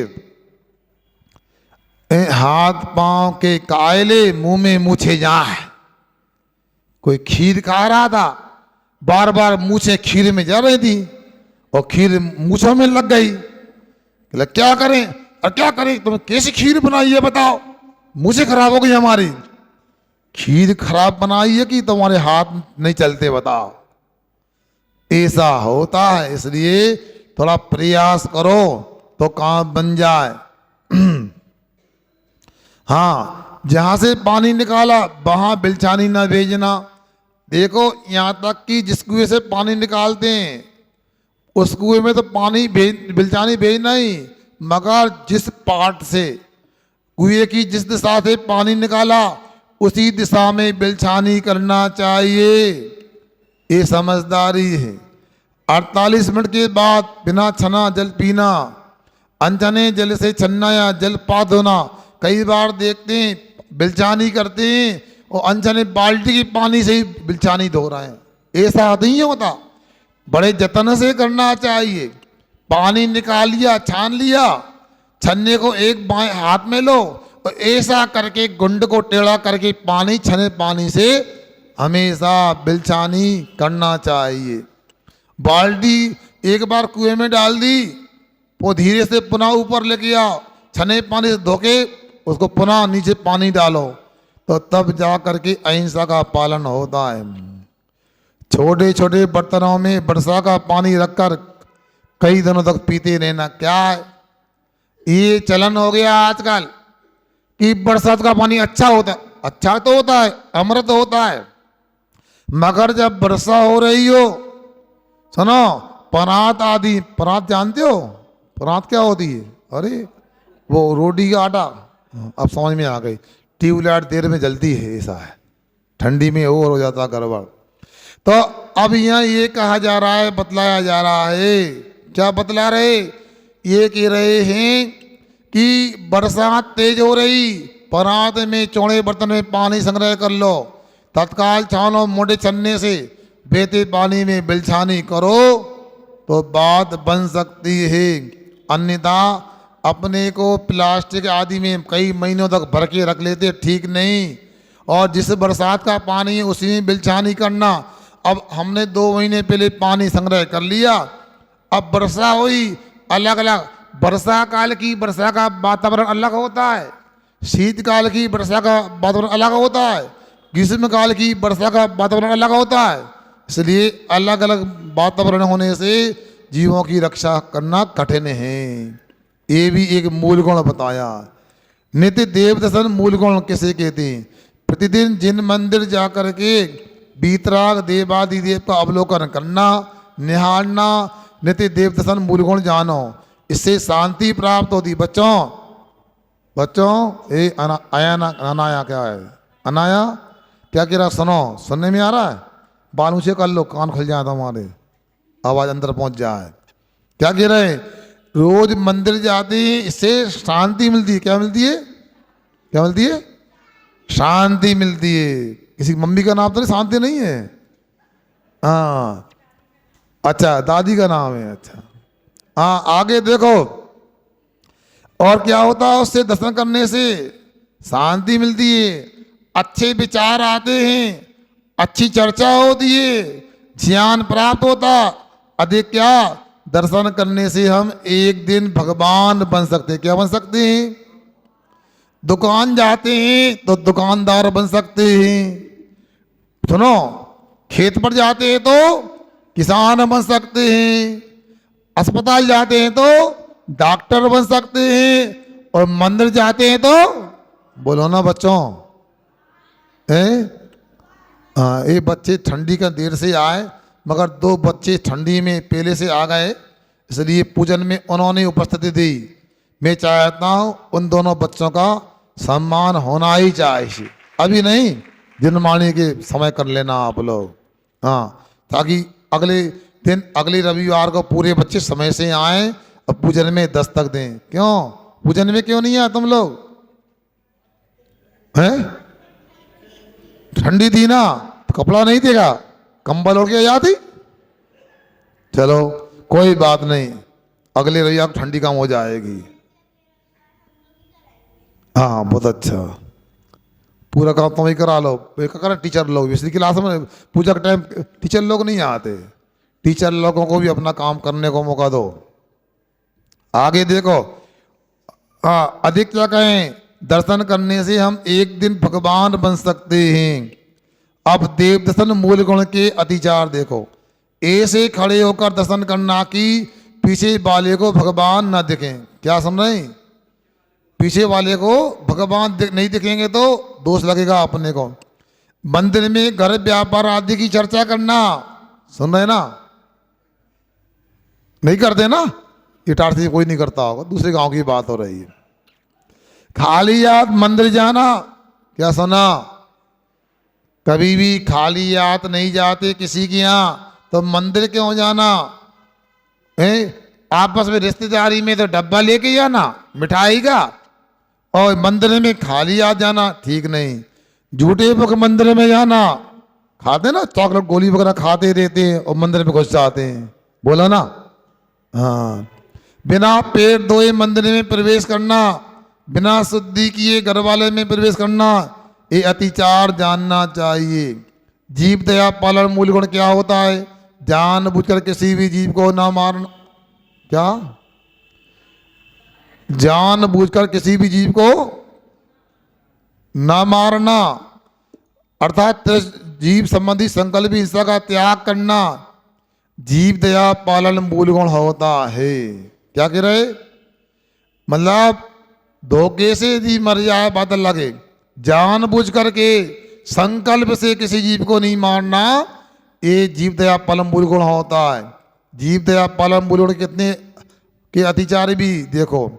हाथ पांव के कायले मुंह में मूछे जाए। कोई खीर खा रहा था, बार बार मूछे खीर में जा रही थी और खीर मूछों में लग गई। क्या करें और क्या करें, तुम कैसी खीर बनाई है बताओ, मूछें खराब हो गई हमारी। खीर खराब बनाई है कि तुम्हारे हाथ नहीं चलते बताओ? ऐसा होता है, इसलिए थोड़ा प्रयास करो तो काम बन जाए। हाँ, जहां से पानी निकाला वहां बिलछानी ना भेजना। देखो यहां तक कि जिस कुएं से पानी निकालते हैं उस कुएं में तो पानी बिलछानी भेजना ही, मगर जिस पार्ट से कुएं की जिस दिशा से पानी निकाला उसी दिशा में बिलछानी करना चाहिए। ये समझदारी है। 48 मिनट के बाद बिना छना जल पीना, अनछने जल से छन्ना या जलपात होना। कई बार देखते हैं बिलछानी करते हैं और अनछने बाल्टी की पानी से ही बिलछानी धो रहे हैं। ऐसा नहीं होता, बड़े जतन से करना चाहिए। पानी निकाल लिया, छान लिया, छन्ने को एक बाएं हाथ में लो और ऐसा करके गुंड को टेढ़ा करके पानी छने पानी से हमेशा बिलछानी करना चाहिए। बाल्टी एक बार कुएं में डाल दी, वो धीरे से पुनः ऊपर लेके आओ, छने पानी से धो के उसको पुनः नीचे पानी डालो, तो तब जा करके अहिंसा का पालन होता है। छोटे छोटे बर्तनों में वर्षा का पानी रखकर कई दिनों तक पीते रहना। क्या है ये चलन हो गया आजकल कि बरसात का पानी अच्छा होता है। अच्छा तो होता है, अमृत होता है, मगर जब वर्षा हो रही हो, सुनो, परात आदि, परात जानते हो परात क्या होती है? अरे वो रोटी का आटा, अब समझ में आ गई। ट्यूबलाइट देर में जलती है, ऐसा है, ठंडी में और हो जाता गड़बड़। तो अब यहाँ ये कहा जा रहा है, बतलाया जा रहा है, क्या बतला रहे? ये कह रहे हैं कि बरसात तेज हो रही, परात में चौड़े बर्तन में पानी संग्रह कर लो, तत्काल छानो मोटे छन्ने से बहते पानी में बिलछानी करो तो बात बन सकती है, अन्यथा अपने को प्लास्टिक आदि में कई महीनों तक भर के रख लेते ठीक नहीं। और जिस बरसात का पानी है उसी में बिलछानी करना। अब हमने 2 महीने पहले पानी संग्रह कर लिया, अब वर्षा हुई, अलग अलग वर्षा काल की वर्षा का वातावरण अलग होता है, शीतकाल की वर्षा का वातावरण अलग होता है, ग्रीष्म काल की वर्षा का वातावरण अलग होता है। इसलिए अलग अलग वातावरण होने से जीवों की रक्षा करना कठिन है। ये भी एक मूल गुण बताया। नित्य देव दर्शन मूल गुण किसे कहते हैं? प्रतिदिन जिन मंदिर जाकर के बीतराग देवादि देव का अवलोकन करना, निहारना, नित्य देव दर्शन मूल गुण जानो, इससे शांति प्राप्त होती। बच्चों ये अनाया क्या है? अनाया क्या कह रहा? सुनो, सुनने में आ रहा है? बाल ऊंचे कर लो, कान खुल जाए हमारे, आवाज अंदर पहुंच जाए। क्या कह रहे हैं? रोज मंदिर जाते हैं, इससे शांति मिलती है। क्या मिलती है? क्या मिलती है? शांति मिलती है। किसी मम्मी का नाम तो नहीं शांति नहीं है? हाँ, अच्छा, दादी का नाम है। अच्छा, हाँ, आगे देखो और क्या होता है उससे दर्शन करने से? शांति मिलती है, अच्छे विचार आते हैं, अच्छी चर्चा होती है, ज्ञान प्राप्त होता। अधिक क्या, दर्शन करने से हम एक दिन भगवान बन सकते हैं। क्या बन सकते हैं? दुकान जाते हैं तो दुकानदार बन सकते हैं। सुनो, खेत पर जाते हैं तो किसान बन सकते हैं, अस्पताल जाते हैं तो डॉक्टर बन सकते हैं, और मंदिर जाते हैं तो, बोलो ना बच्चों, ये बच्चे ठंडी का देर से आए, मगर 2 बच्चे ठंडी में पहले से आ गए, इसलिए पूजन में उन्होंने उपस्थिति दी। मैं चाहता हूँ उन दोनों बच्चों का सम्मान होना ही चाहिए। अभी नहीं, दिनमानी के समय कर लेना आप लोग, हाँ, ताकि अगले दिन, अगले रविवार को पूरे बच्चे समय से आए और पूजन में दस्तक दें। क्यों पूजन में क्यों नहीं आए तुम लोग? हैं? ठंडी थी ना, तो कपड़ा नहीं देगा, कंबल ओढ़ के आती। चलो कोई बात नहीं, अगले रविवार ठंडी कम हो जाएगी। हाँ, बहुत अच्छा, पूरा काम तुम ही करा लो। करा टीचर लोग, इसलिए क्लास में पूजा के टाइम टीचर लोग नहीं आते। टीचर लोगों को भी अपना काम करने को मौका दो। आगे देखो, हाँ, अधिक क्या कहें, दर्शन करने से हम एक दिन भगवान बन सकते हैं। अब देव दर्शन मूल गुण के अतिचार देखो। ऐसे खड़े होकर दर्शन करना कि पीछे वाले को भगवान न दिखें। क्या सुन रहे हैं? पीछे वाले को भगवान नहीं दिखेंगे तो दोष लगेगा अपने को। मंदिर में घर व्यापार आदि की चर्चा करना, सुन रहे ना? नहीं करते ना, इटारसी कोई नहीं करता होगा, दूसरे गांव की बात हो रही है। खाली याद मंदिर जाना, क्या सुना? कभी भी खाली याद नहीं जाते किसी के यहाँ, तो मंदिर क्यों जाना है? आपस में रिश्तेदारी में तो डब्बा लेके जाना मिठाई का, और मंदिर में खाली याद जाना ठीक नहीं। झूठे मुख मंदिर में जाना, खाते ना चॉकलेट गोली वगैरह खाते रहते हैं और मंदिर में घुस जाते हैं, बोला ना? हाँ, बिना पेट धोए मंदिर में प्रवेश करना, बिना शुद्धि किए घर वाले में प्रवेश करना, ये अतिचार जानना चाहिए। जीव दया पालन मूल गुण क्या होता है? जानबूझकर किसी भी जीव को ना मारना। क्या? जानबूझकर किसी भी जीव को ना मारना, अर्थात जीव संबंधी संकल्प हिंसा का त्याग करना, जीव दया पालन मूल गुण होता है। क्या कह रहे? मतलब धोखे से यदि मर जाए बात लगे, जानबूझ करके संकल्प से किसी जीव को नहीं मारना, ये जीव दया पालन मूल गुण होता है। जीव दया पालन मूल गुण कितने के अतिचारी भी देखो।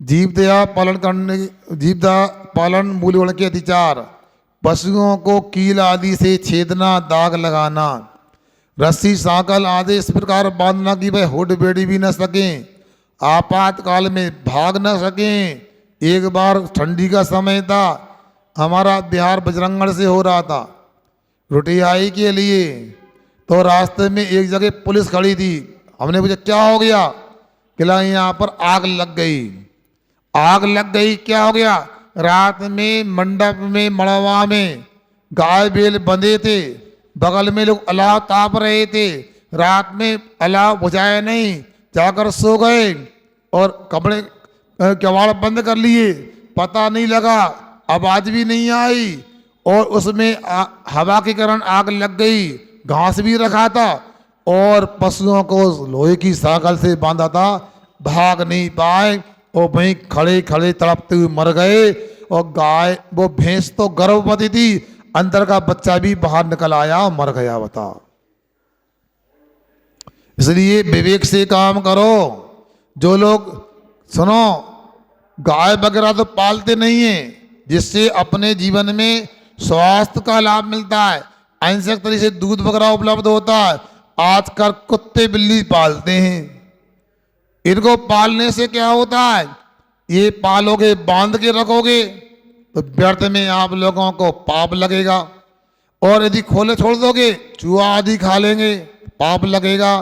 जीव दया पालन करने, जीव दया पालन मूल गुण के अतिचार, पशुओं को कील आदि से छेदना, दाग लगाना, रस्सी सांकल आदि इस प्रकार बांधना कि वह होड़ बेड़ी भी न सकें, आपातकाल में भाग न सकें। एक बार ठंडी का समय था, हमारा बिहार बजरंगगढ़ से हो रहा था रोटियाई के लिए, तो रास्ते में एक जगह पुलिस खड़ी थी। हमने पूछा क्या हो गया? कहला यहाँ पर आग लग गई। आग लग गई, क्या हो गया? रात में मंडप में मड़वा में गाय बैल बंधे थे, बगल में लोग अलाव ताप रहे थे, रात में अलाव बुझाए नहीं, जाकर सो गए और कपड़े कबाड़ बंद कर लिए, पता नहीं लगा, आवाज भी नहीं आई और उसमें हवा के कारण आग लग गई। घास भी रखा था और पशुओं को लोहे की साकल से बांधा था, भाग नहीं पाए और वहीं खड़े खड़े तड़पते हुए मर गए। और गाय वो भैंस तो गर्भवती थी, अंदर का बच्चा भी बाहर निकल आया और मर गया। बता, इसलिए विवेक से काम करो। जो लोग सुनो गाय वगैरह तो पालते नहीं है, जिससे अपने जीवन में स्वास्थ्य का लाभ मिलता है, आवश्यक तरीके से दूध वगैरह उपलब्ध होता है। आजकल कुत्ते बिल्ली पालते हैं, इनको पालने से क्या होता है? ये पालोगे, बांध के रखोगे तो व्यर्थ में आप लोगों को पाप लगेगा, और यदि खोले छोड़ दोगे चूहा आदि खा लेंगे, पाप लगेगा।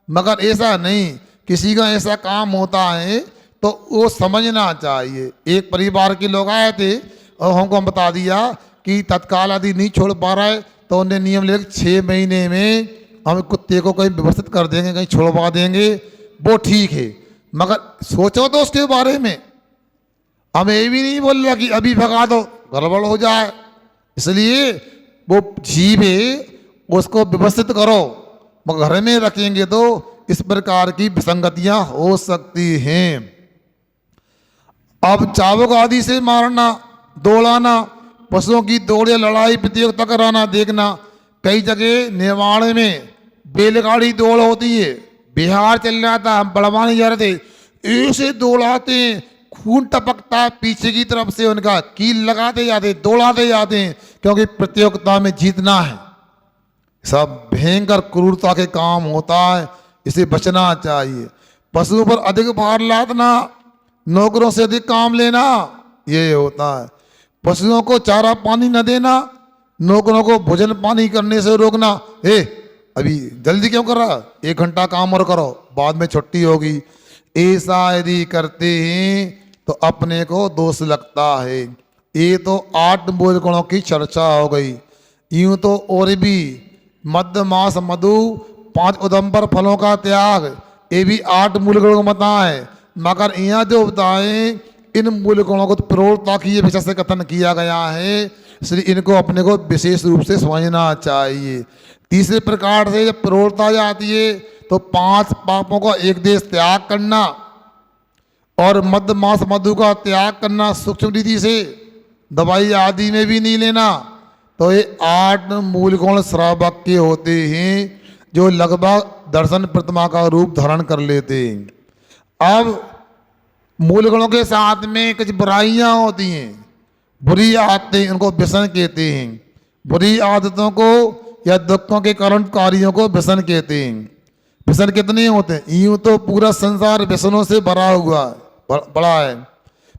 मगर ऐसा नहीं, किसी का ऐसा काम होता है तो वो समझना चाहिए। एक परिवार के लोग आए थे और हमको बता दिया कि तत्काल आदि नहीं छोड़ पा रहे, तो उन्हें नियम ले 6 महीने में हम कुत्ते को कहीं व्यवस्थित कर देंगे, कहीं छोड़वा देंगे, वो ठीक है। मगर सोचो तो उसके बारे में, हमें ये भी नहीं बोल रहा कि अभी भगा दो, गड़बड़ हो जाए। इसलिए वो जीव है उसको व्यवस्थित करो, मगर घर में रखेंगे तो इस प्रकार की विसंगतियां हो सकती हैं। अब चाबुक आदि से मारना, दौड़ाना, पशुओं की दौड़ या लड़ाई प्रतियोगिता कराना देखना। कई जगह नेवाड़े में बैलगाड़ी दौड़ होती है, बिहार चल रहा था, हम बड़वानी जा रहे थे, ऐसे दौड़ाते हैं, खून टपकता है पीछे की तरफ से, उनका कील लगाते जाते, दौड़ाते जाते हैं, क्योंकि प्रतियोगिता में जीतना है। सब भयंकर क्रूरता के काम होता है, इसे बचना चाहिए। पशुओं पर अधिक भार लादना, नौकरों से अधिक काम लेना, ये होता है। पशुओं को चारा पानी न देना, नौकरों को भोजन पानी करने से रोकना। अभी जल्दी क्यों कर रहा, 1 घंटा काम और करो, बाद में छुट्टी होगी। ऐसा यदि करते हैं तो अपने को दोष लगता है। ये तो 8 मूल गुणों की चर्चा हो गई। यूं तो और भी मध्य मास मधु, 5 उदंबर फलों का त्याग, ये भी 8 मूल गुणों को बताए। मगर यहाँ जो बताए इन मूल गुणों को प्रौढ़ता की विषय से कथन किया गया है, इसलिए इनको अपने को विशेष रूप से समझना चाहिए। तीसरे प्रकार से जब प्रौढ़ता जाती है तो 5 पापों का एक देश त्याग करना और मध्य मास मधु का त्याग करना सूक्ष्म रीति से, दवाई आदि में भी नहीं लेना। तो ये 8 मूल गुण श्रावक के होते हैं जो लगभग दर्शन प्रतिमा का रूप धारण कर लेते हैं। अब मूल गुणों के साथ में कुछ बुराइयां होती हैं, बुरी आदतें, उनको व्यसन कहते हैं। बुरी आदतों को या दुखों के कारण कार्यों को व्यसन कहते हैं। व्यसन कितने होते हैं? यूं तो पूरा संसार व्यसनों से भरा हुआ बड़ा है,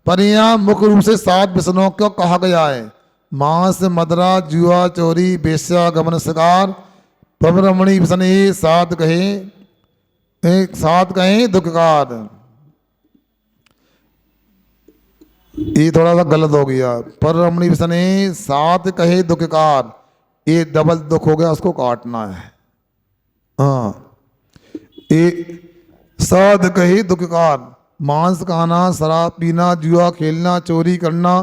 पर यहाँ मुख्य रूप से 7 व्यसनों को कहा गया है। मांस, मदरा, जुआ, चोरी, वेश्या, गमन, शिकार, परमणि व्यसन, ये 7 कहे दुखकार। ये थोड़ा सा गलत हो गया, परमणि व्यसन 7 कहे दुखकार, ये डबल दुख हो गया, उसको काटना है। हाँ, ये 7 कहे दुखकार, मांस खाना, शराब पीना, जुआ खेलना, चोरी करना,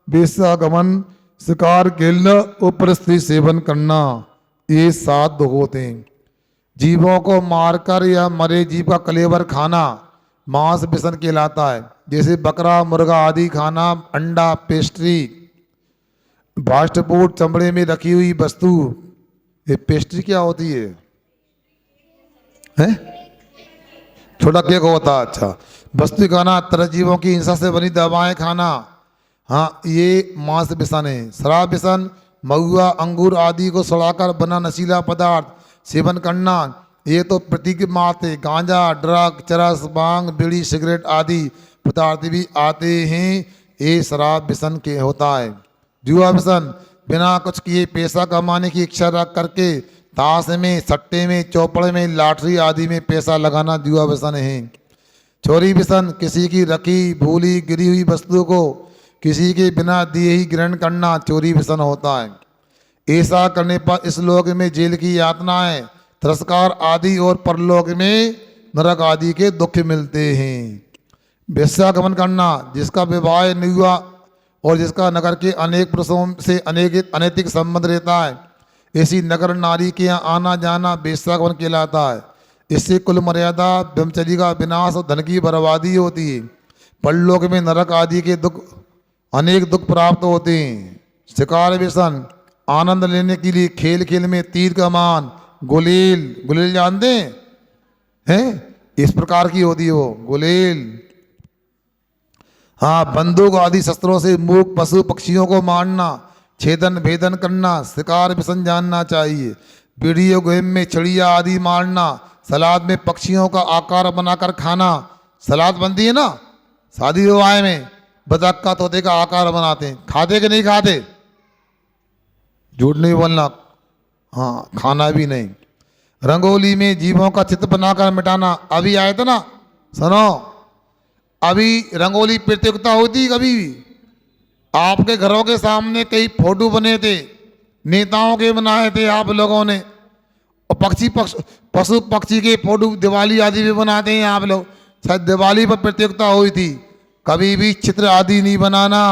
वेश्यागमन, शिकार खेलना, ऊपर स्त्री सेवन करना, ये 7 दुख होते हैं। जीवों को मारकर या मरे जीव का कलेवर खाना मांस व्यसन कहलाता है। जैसे बकरा, मुर्गा आदि खाना, अंडा, पेस्ट्री, फास्ट फूड, चमड़े में रखी हुई वस्तु। ये पेस्ट्री क्या होती है? छोटा केक होता है। अच्छा, वस्तु खाना, तरह जीवों की हिंसा से बनी दवाएं खाना, हाँ, ये मांस व्यसन है। शराब व्यसन, महुआ, अंगूर आदि को सड़ाकर बना नशीला पदार्थ सेवन करना, ये तो प्रतीक मात्र गांजा, ड्रग, चरस, भांग, बीड़ी, सिगरेट आदि पदार्थ भी आते हैं। ये शराब व्यसन के होता है। जुआ व्यसन बिना कुछ किए पैसा कमाने की इच्छा रख करके ताश में, सट्टे में, चौपड़े में, लॉटरी आदि में पैसा लगाना जुआ व्यसन है। चोरी व्यसन किसी की रखी, भूली, गिरी हुई वस्तु को किसी के बिना दिए ही ग्रहण करना चोरी व्यसन होता है। ऐसा करने पर इस लोक में जेल की यातनाएं, तिरस्कार आदि और परलोक में नरक आदि के दुख मिलते हैं। वेश्यागमन करना, जिसका विवाह नहीं हुआ और जिसका नगर के अनेक पुरुषों से अनैतिक संबंध रहता है, ऐसी नगर नारी के यहाँ आना जाना वेश्यागमन कहलाता है। इससे कुल मर्यादा, ब्रह्मचर्य का विनाश और धन की बर्बादी होती है। परलोक में नरक आदि के दुख, अनेक दुख प्राप्त होते हैं। शिकार व्यसन, आनंद लेने के लिए खेल खेल में तीर कमान, गुलेल जानते हैं? इस प्रकार की होती है वो गुलेल। हाँ, बंदूक आदि शस्त्रों से मूक पशु पक्षियों को मारना, छेदन भेदन करना शिकार व्यसन जानना चाहिए। वीडियो गेम में चिड़िया आदि मारना, सलाद में पक्षियों का आकार बनाकर खाना। सलाद बनती है ना शादी विवाह में, बतख का, तोते का आकार बनाते हैं। खाते कि नहीं खाते? झूठ नहीं बोलना। हाँ, खाना भी नहीं। रंगोली में जीवों का चित्र बनाकर मिटाना। अभी आए थे ना, सुनो, अभी रंगोली प्रतियोगिता होती कभी भी। आपके घरों के सामने कई फोटो बने थे, नेताओं के बनाए थे आप लोगों ने, और पशु पक्षी के फोटो दिवाली आदि भी बनाते हैं आप लोग। शायद दिवाली पर प्रतियोगिता हुई थी। कभी भी चित्र आदि नहीं बनाना,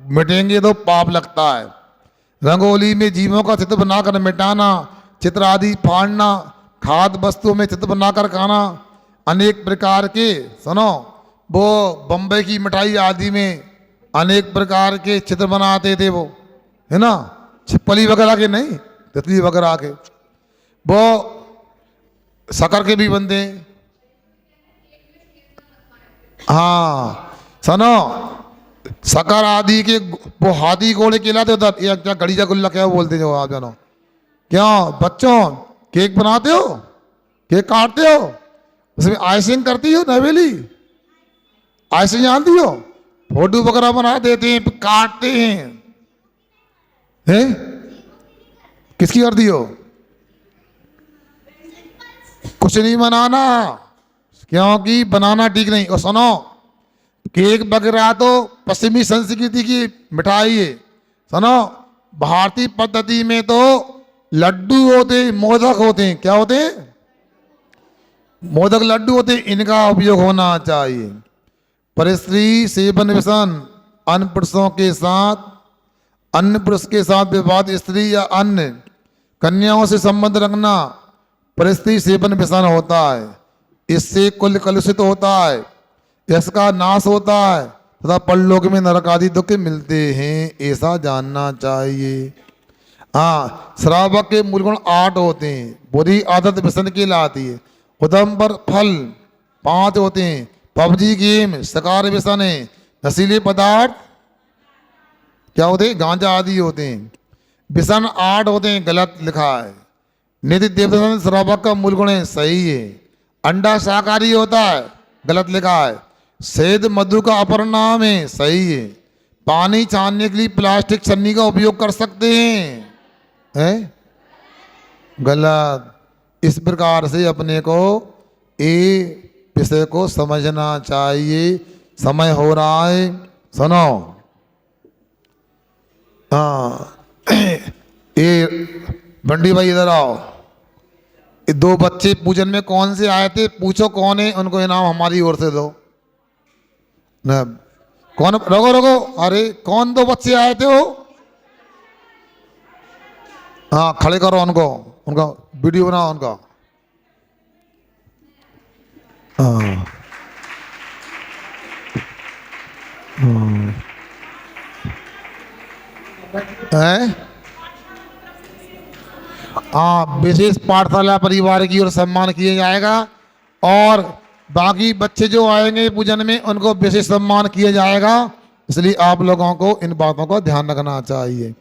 मिटेंगे तो पाप लगता है। रंगोली में जीवों का चित्र बनाकर मिटाना, चित्र आदि फाड़ना, खाद्य वस्तुओं में चित्र बनाकर खाना, अनेक प्रकार के, सुनो, वो बम्बई की मिठाई आदि में अनेक प्रकार के चित्र बनाते थे वो, है ना, छिपकली वगैरह के नहीं, तितली वगैरह के। वो शक्कर के भी बनते हैं। हाँ सुनो, शक्कर आदि के वो हाथी घोड़े कहलाते उधर। या क्या गड़ीजा गुल्ला क्या बोलते जो आप जानो? क्या बच्चों केक बनाते हो, केक काटते हो, उसमें आइसिंग करती हो नवेली, आइसिंग जानती हो? फोटो वगैरह बना देते हैं, काटते हैं। किसकी करती हो? कुछ नहीं बनाना, क्योंकि बनाना ठीक नहीं। और सुनो, केक वगैरह तो पश्चिमी संस्कृति की मिठाई है। सुनो, भारतीय पद्धति में तो लड्डू होते, मोदक होते हैं। क्या होते हैं? मोदक लड्डू होते हैं, इनका उपयोग होना चाहिए। पर स्त्री सेवन व्यसन, अन्य पुरुषों के साथ, अन्य पुरुष के साथ विवाद, स्त्री या अन्य कन्याओं से संबंध रखना पर स्त्री सेवन व्यसन होता है। इससे कुल कलुषित होता है, इसका नाश होता है तथा परलोक में नरक आदि दुख मिलते हैं, ऐसा जानना चाहिए। हाँ, श्रावक के मूल गुण 8 होते हैं। बुरी आदत व्यसन की लाती है। उदम्बर फल 5 होते हैं। पबजी गेम शिकार व्यसन है। नशीले पदार्थ क्या होते हैं? गांजा आदि होते हैं। व्यसन 8 होते हैं, गलत लिखा है। नित्य देवदर्शन श्रावक का मूल गुण है, सही है। अंडा शाकाहारी होता है, गलत लिखा है। शहद मधु का अपर नाम है, सही है। पानी छानने के लिए प्लास्टिक छन्नी का उपयोग कर सकते हैं, है? गलत। इस प्रकार से अपने को ये विषय को समझना चाहिए। समय हो रहा है, सुनो। हाँ, ये बंडी भाई इधर आओ। 2 बच्चे पूजन में कौन से आए थे? पूछो कौन है, उनको इनाम हमारी ओर से दो न। कौन? रगो रगो, अरे कौन 2 बच्चे आए थे वो? हाँ, खड़े करो उनको, उनका वीडियो बनाओ उनका। हाँ हाँ, विशेष पाठशाला परिवार की ओर सम्मान किया जाएगा और बाकी बच्चे जो आएंगे पूजन में उनको विशेष सम्मान किया जाएगा। इसलिए आप लोगों को इन बातों का ध्यान रखना चाहिए।